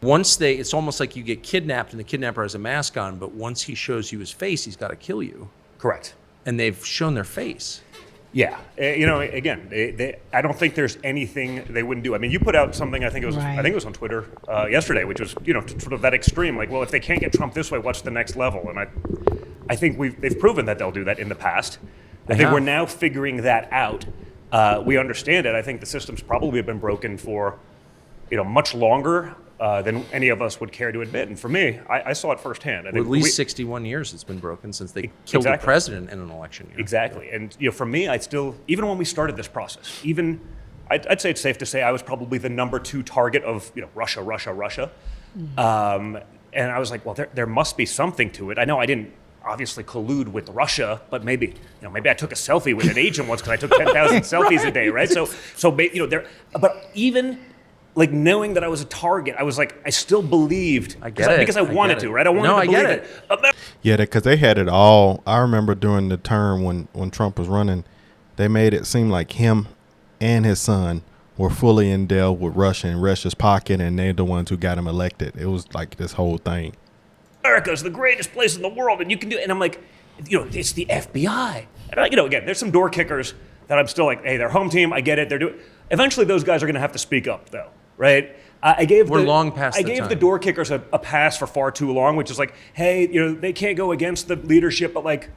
It's almost like you get kidnapped and the kidnapper has a mask on, but once he shows you his face, he's got to kill you. Correct. And they've shown their face. Yeah. Again, I don't think there's anything they wouldn't do. I mean, you put out something, I think it was on Twitter yesterday, which was, sort of that extreme, like, well, if they can't get Trump this way, what's the next level? And I think they've proven that they'll do that in the past. I think we're now figuring that out. We understand it. I think the system's probably been broken for, much longer than any of us would care to admit. And for me, I saw it firsthand. At least 61 years it's been broken since they killed the president in an election year. Exactly. And for me, even when we started this process, I'd say it's safe to say I was probably the number 2 target of Russia. Mm-hmm. And I was like, well, there must be something to it. I know I didn't obviously collude with Russia, but maybe I took a selfie with an agent once because I took 10,000 selfies a day, right? But even like knowing that I was a target, I was like, I still believed because I wanted to, right? I wanted to believe it. Yeah, because they had it all. I remember during the term when Trump was running, they made it seem like him and his son were fully endowed with Russia in Russia's pocket, and they're the ones who got him elected. It was like this whole thing. America's the greatest place in the world, and you can do it. And I'm like, it's the FBI. And again, there's some door kickers that I'm still like, hey, they're home team. I get it. They're doing. Eventually, those guys are going to have to speak up, though, right? We're long past I the gave time. the door kickers a pass for far too long, which is like, hey, they can't go against the leadership, but like,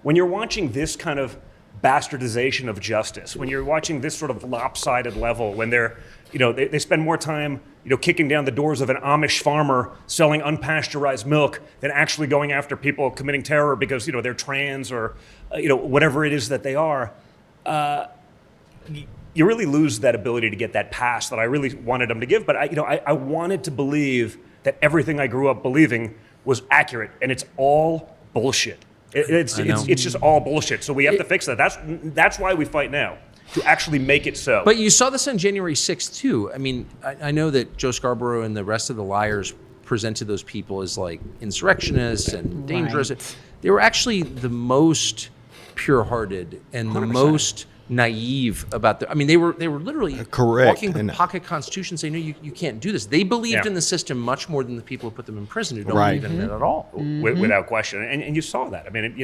when you're watching this kind of bastardization of justice, when you're watching this sort of lopsided level, when they're, they spend more time, kicking down the doors of an Amish farmer selling unpasteurized milk than actually going after people committing terror because, they're trans or, whatever it is that they are, you really lose that ability to get that pass that I really wanted them to give. But I wanted to believe that everything I grew up believing was accurate, and it's all bullshit. It's just all bullshit. So we have to fix that. That's why we fight now, to actually make it so. But you saw this on January 6th too. I mean, I know that Joe Scarborough and the rest of the liars presented those people as like insurrectionists and dangerous. Right. They were actually the most pure-hearted and 100%. The most naive about they were literally correct. Walking the pocket constitution saying, no, you can't do this. They believed in the system much more than the people who put them in prison who don't believe in it at all. Mm-hmm. Without question. And you saw that. I mean,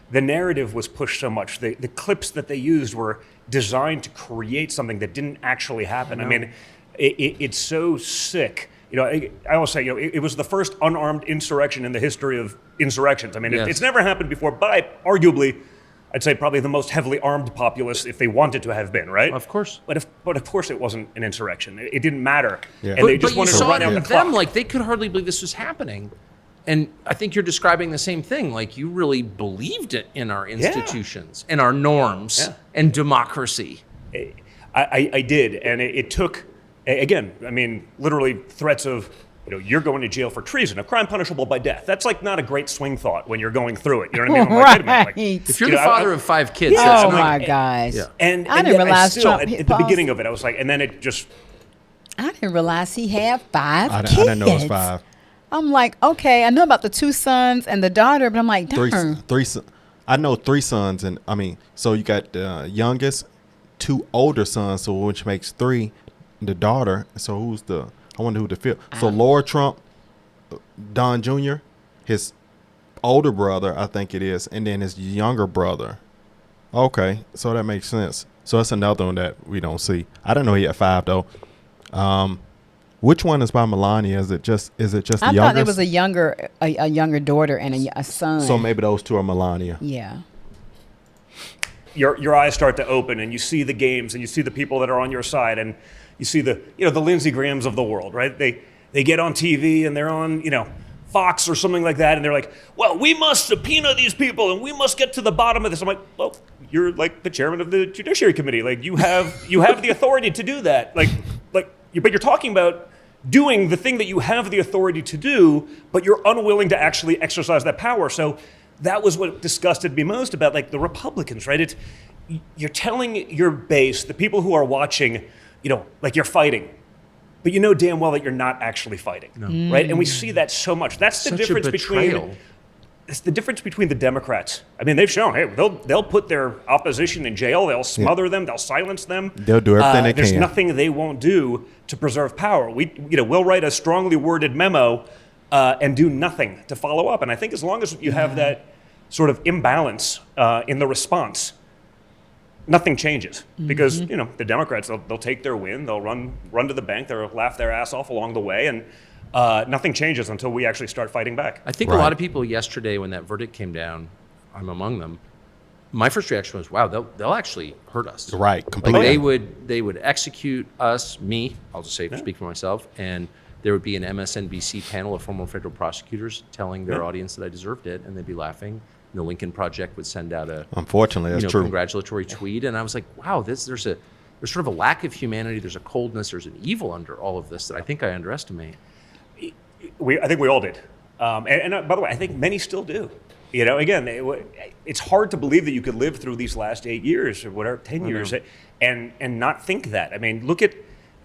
the narrative was pushed so much. The clips that they used were designed to create something that didn't actually happen. I mean, it's so sick. I always say, it was the first unarmed insurrection in the history of insurrections. I mean, it's never happened before, but arguably, I'd say probably the most heavily armed populace if they wanted to have been, right? Of course. But of course it wasn't an insurrection. It didn't matter. Yeah. And they just wanted to run out the clock. Like they could hardly believe this was happening. And I think you're describing the same thing. Like you really believed it in our institutions and our norms and democracy. I did. And it took, again, I mean, literally threats of, you're going to jail for treason, a crime punishable by death. That's like not a great swing thought when you're going through it. You know what I mean? I'm like, wait a minute. Like, if you're the father of 5 kids, oh my gosh. And I didn't realize Trump at the beginning of it, I was like, and then it just. I didn't realize he had 5 kids. I didn't know it was 5. I'm like, okay, I know about the 2 sons and the daughter, but I'm like, darn. Three. I know 3 sons, and so you got the youngest, 2 older sons, so which makes 3. The daughter. So I wonder who the 5th. So Laura Trump, Don Jr., his older brother, I think it is, and then his younger brother. Okay, so that makes sense. So that's another one that we don't see. I didn't know he had 5 though. Which one is by Melania? Is it just the youngest? I thought there was a younger daughter and a son. So maybe those 2 are Melania. Yeah. Your eyes start to open, and you see the games, and you see the people that are on your side, and you see the Lindsey Grahams of the world, right? They get on TV and they're on Fox or something like that, and they're like, well, we must subpoena these people and we must get to the bottom of this. I'm like, well, you're like the chairman of the Judiciary Committee, like you have the authority to do that, but you're talking about doing the thing that you have the authority to do, but you're unwilling to actually exercise that power. So that was what disgusted me most about like the Republicans, right? You're telling your base, the people who are watching, like you're fighting, but you know damn well that you're not actually fighting, right? And we see that so much. That's the difference between it's the difference between the Democrats. I mean, they've shown, hey, they'll put their opposition in jail, they'll smother them, they'll silence them. They'll do everything they There's can. nothing they won't do to preserve power. We'll write a strongly worded memo and do nothing to follow up. And I think as long as you have that sort of imbalance in the response, nothing changes. Because the Democrats, they'll take their win, they'll run to the bank, they'll laugh their ass off along the way, and nothing changes until we actually start fighting back. I think a lot of people yesterday when that verdict came down, I'm among them, my first reaction was, wow, they'll actually hurt us. Right, Like completely. they would execute us, me, I'll just say, speak for myself, and there would be an MSNBC panel of former federal prosecutors telling their audience that I deserved it, and they'd be laughing. And the Lincoln Project would send out a Unfortunately, that's true. congratulatory tweet, and I was like, wow, there's sort of a lack of humanity, there's a coldness, there's an evil under all of this that I think I underestimate. I think we all did. And by the way, I think many still do. Again, it's hard to believe that you could live through these last 8 years or whatever, 10 years, and not think that. I mean, look at,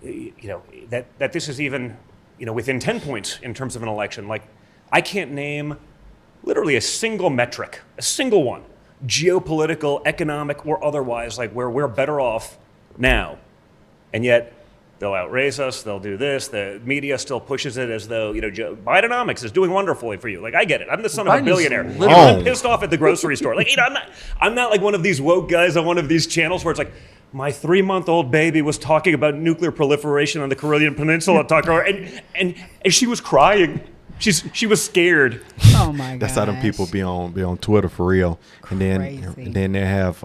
that this is even, within 10 points in terms of an election. Like, I can't name literally a single metric, a single one, geopolitical, economic, or otherwise, like where we're better off now. And yet, they'll outraise us. They'll do this. The media still pushes it as though Bidenomics is doing wonderfully for you. Like, I get it. I'm the son of a Biden's billionaire. literally- I'm pissed off at the grocery store. Like, I'm not like one of these woke guys on one of these channels where it's like, my 3-month-old baby was talking about nuclear proliferation on the Korean Peninsula, and she was crying. She was scared. Oh my god. That's how them people be on Twitter for real. Crazy. And then they have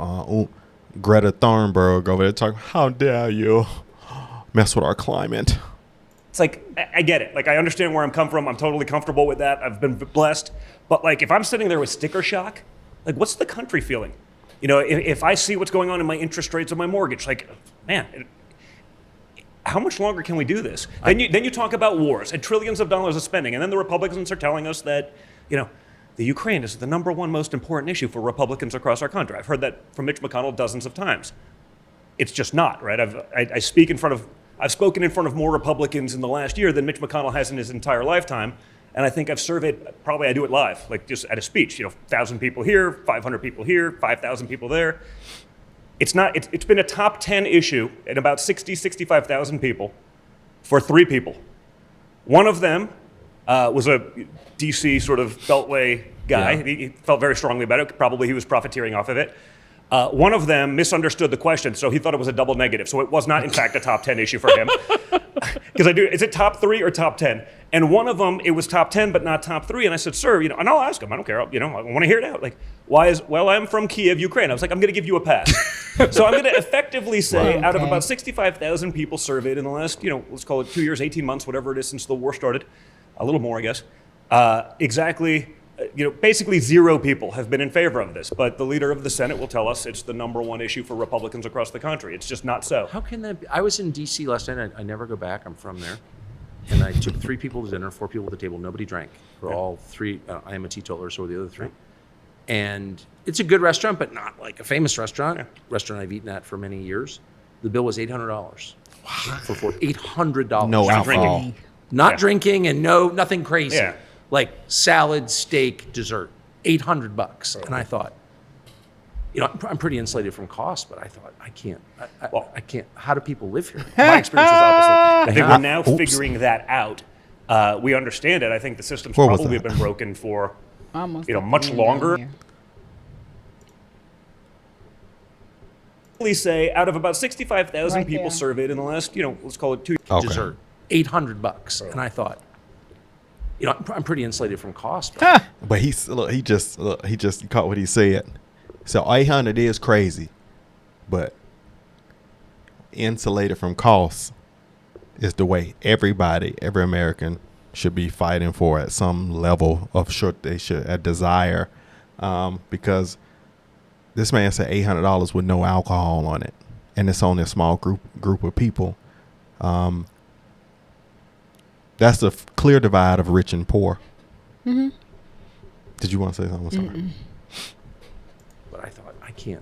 Greta Thunberg over there talking, how dare you mess with our climate. It's like, I get it. Like, I understand where I'm come from. I'm totally comfortable with that. I've been blessed. But like, if I'm sitting there with sticker shock, like, what's the country feeling? If I see what's going on in my interest rates of my mortgage, like, man, how much longer can we do this? Then you talk about wars and trillions of dollars of spending, and then the Republicans are telling us that, the Ukraine is the number one most important issue for Republicans across our country. I've heard that from Mitch McConnell dozens of times. It's just not, right? I've spoken in front of more Republicans in the last year than Mitch McConnell has in his entire lifetime. And I think I've surveyed, probably I do it live, like just at a speech, 1,000 people here, 500 people here, 5,000 people there. It's been a top 10 issue at about 65,000 people for 3 people. One of them was a DC sort of beltway guy. Yeah. He felt very strongly about it. Probably he was profiteering off of it. One of them misunderstood the question, so he thought it was a double negative. So it was not, in fact, a top 10 issue for him. Because is it top 3 or top 10? And one of them, it was top 10, but not top 3. And I said, sir, and I'll ask him. I don't care. I want to hear it out. Like, I'm from Kiev, Ukraine. I was like, I'm going to give you a pass. So I'm going to effectively say, out of about 65,000 people surveyed in the last, let's call it 2 years, 18 months, whatever it is since the war started, a little more, I guess, exactly. Basically 0 people have been in favor of this, but the leader of the Senate will tell us it's the number one issue for Republicans across the country. It's just not so. How can that be? I was in D.C. last night. I never go back. I'm from there. And I took 3 people to dinner, 4 people at the table. Nobody drank. We're all 3. I am a teetotaler, so are the other 3. And it's a good restaurant, but not like a famous restaurant. Restaurant I've eaten at for many years. The bill was $800 for 4. $800. No alcohol. drinking. Not drinking and nothing crazy. Yeah. Like salad, steak, dessert. $800. And I thought, I'm pretty insulated from cost, but I thought, I can't. I can't. How do people live here? My experience was opposite. I think we're now figuring that out. We understand it. I think the system's Where was probably that? been broken for Almost much longer. Say out of about 65,000 Right people there. surveyed in the last, let's call it 2 years. Okay. Dessert. $800. And I thought, I'm pretty insulated from cost. But But he just caught what he said. So 800 is crazy, but insulated from costs is the way every American should be fighting for at some level of a desire, because this man said $800 with no alcohol on it, and it's only a small group of people. That's the clear divide of rich and poor. Mm-hmm. Did you want to say something? Sorry. I thought, I can't.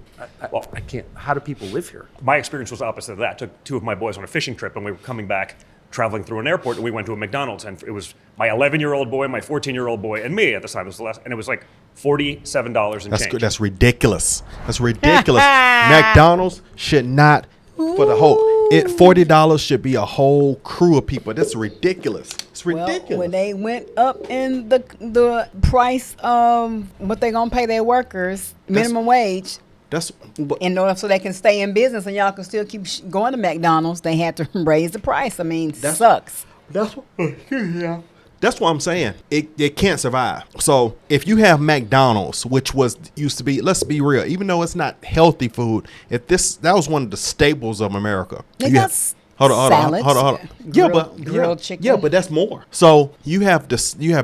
Well- I can't. How do people live here? My experience was opposite of that. Took 2 of my boys on a fishing trip, and we were coming back traveling through an airport, and we went to a McDonald's, and it was my 11-year-old boy, my 14-year-old boy, and me at the time. It was the last, and it was like $47 and change. That's ridiculous. That's ridiculous. McDonald's should not for the whole. $40 should be a whole crew of people. That's ridiculous. It's ridiculous. Well, when they went up in the price of what they're gonna pay their workers, minimum wage, That's in order so they can stay in business and y'all can still keep going to McDonald's, they had to raise the price. I mean, sucks. That's what I'm saying. It can't survive. So if you have McDonald's, which used to be, let's be real, even though it's not healthy food, that was one of the staples of America. They got Hold on. salads, grilled chicken. Yeah, but that's more. So you have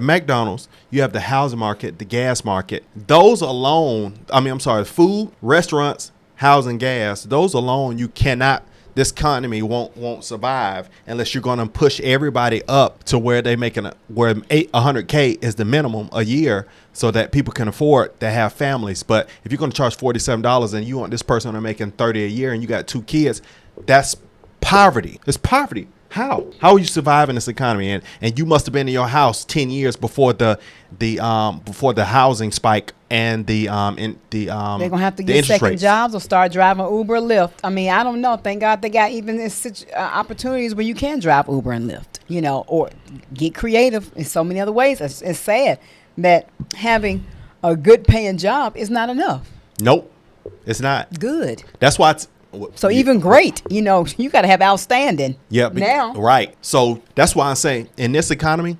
McDonald's, you have the housing market, the gas market. Those alone, food, restaurants, housing, gas. Those alone, you cannot. This economy won't survive unless you're going to push everybody up to where they making where $100K is the minimum a year, so that people can afford to have families. But if you're going to charge $47 and you want this person to making $30 a year and you got 2 kids, that's poverty. It's poverty. How are you surviving this economy? And you must have been in your house 10 years before the housing spike and they're gonna have to get second jobs or start driving Uber or Lyft. I mean, I don't know. Thank God they got even opportunities where you can drive Uber and Lyft, or get creative in so many other ways. It's sad that having a good paying job is not enough. Nope, it's not good. That's why it's. So even great, you got to have outstanding. Yeah. Now. Right. So that's why I say in this economy,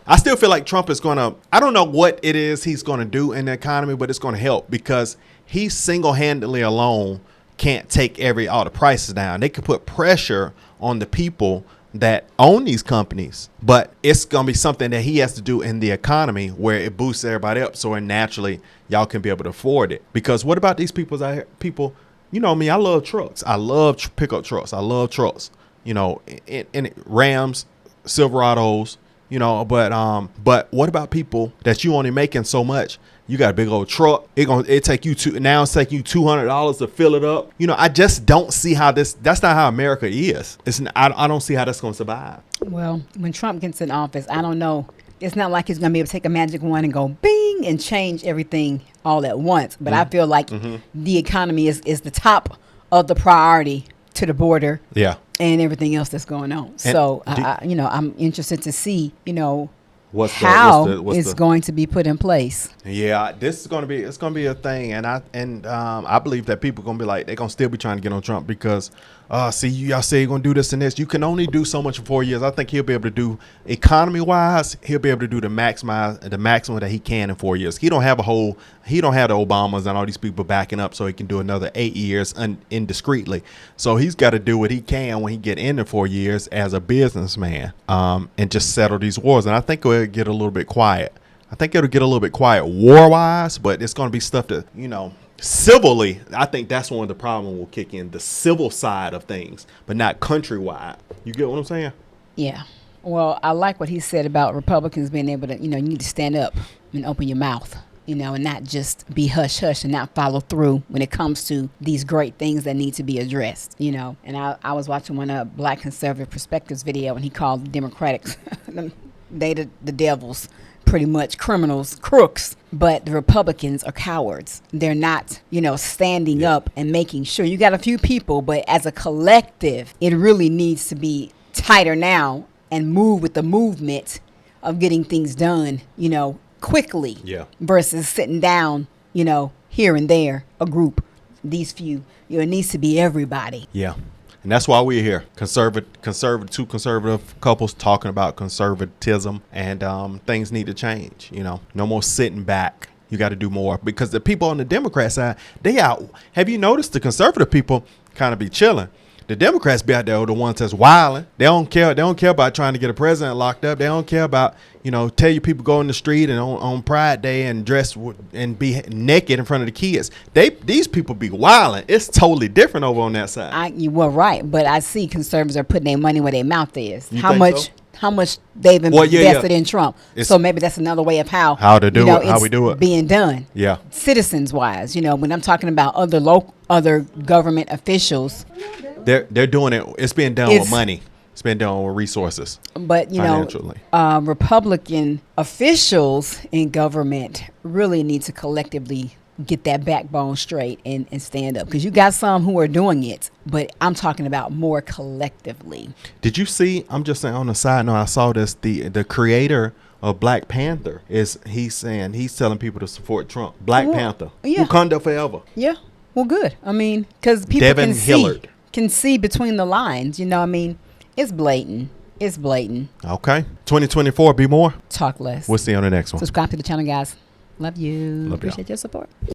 I still feel like Trump is going to, I don't know what it is he's going to do in the economy, but it's going to help because he single-handedly alone can't take all the prices down. They can put pressure on the people that own these companies, but it's going to be something that he has to do in the economy where it boosts everybody up. So naturally, y'all can be able to afford it. Because what about these people out here? People, you know me, I love trucks. I love pickup trucks. I love trucks, in Rams, Silverados, but what about people that you only making so much? You got a big old truck. It's taking you $200 to fill it up. I just don't see how that's not how America is. I don't see how that's going to survive. Well, when Trump gets in office, I don't know. It's not like he's going to be able to take a magic wand and go bing and change everything all at once. But I feel like the economy is the top of the priority to the border. Yeah. And everything else that's going on. And so, I'm interested to see, how it's going to be put in place. Yeah, it's going to be a thing, and I believe that people are going to be like, they're going to still be trying to get on Trump because y'all say you're going to do this and this. You can only do so much for 4 years. I think he'll be able to do economy-wise. He'll be able to do the maximum that he can in 4 years. He don't have the Obamas and all these people backing up, so he can do another 8 years indiscreetly. So he's got to do what he can when he get into 4 years as a businessman, and just settle these wars. And I think it'll get a little bit quiet. I think it'll get a little bit quiet war-wise, but it's going to be stuff that, civilly, I think that's when the problem will kick in, the civil side of things, but not countrywide. You get what I'm saying? Yeah. Well, I like what he said about Republicans being able to, you need to stand up and open your mouth, and not just be hush-hush and not follow through when it comes to these great things that need to be addressed, And I was watching one Black Conservative Perspectives video, and he called the Democrats, the devils, pretty much criminals, crooks, but the Republicans are cowards. They're not, standing up and making sure. You got a few people, but as a collective, it really needs to be tighter now and move with the movement of getting things done, quickly. Yeah. Versus sitting down, here and there, a group, these few. It needs to be everybody. Yeah. And that's why we're here. Two conservative couples talking about conservatism, and things need to change. No more sitting back. You got to do more, because the people on the Democrat side, they out. Have you noticed the conservative people kind of be chilling? The Democrats be out there, the ones that's wilding. They don't care. They don't care about trying to get a president locked up. They don't care about, tell you people go in the street and on Pride Day and dress and be naked in front of the kids. These people be wilding. It's totally different over on that side. You were right, but I see conservatives are putting their money where their mouth is. How much they've invested in Trump. So maybe that's another way of how we do it being done. Yeah. Citizens wise, when I'm talking about other government officials, they're doing it. It's being done with money. spend their own resources. But financially. Republican officials in government really need to collectively get that backbone straight and stand up, because you got some who are doing it, but I'm talking about more collectively. Did you see? I'm just saying on the side note, I saw this. The creator of Black Panther he's telling people to support Trump. Black Panther, yeah. Wakanda forever. Yeah, well, good. I mean, because people Devin Hillard. can see between the lines. I mean, it's blatant. It's blatant. Okay, 2024, be more. Talk less. We'll see you on the next one. Subscribe to the channel, guys. Love you. Love y'all. Appreciate your support.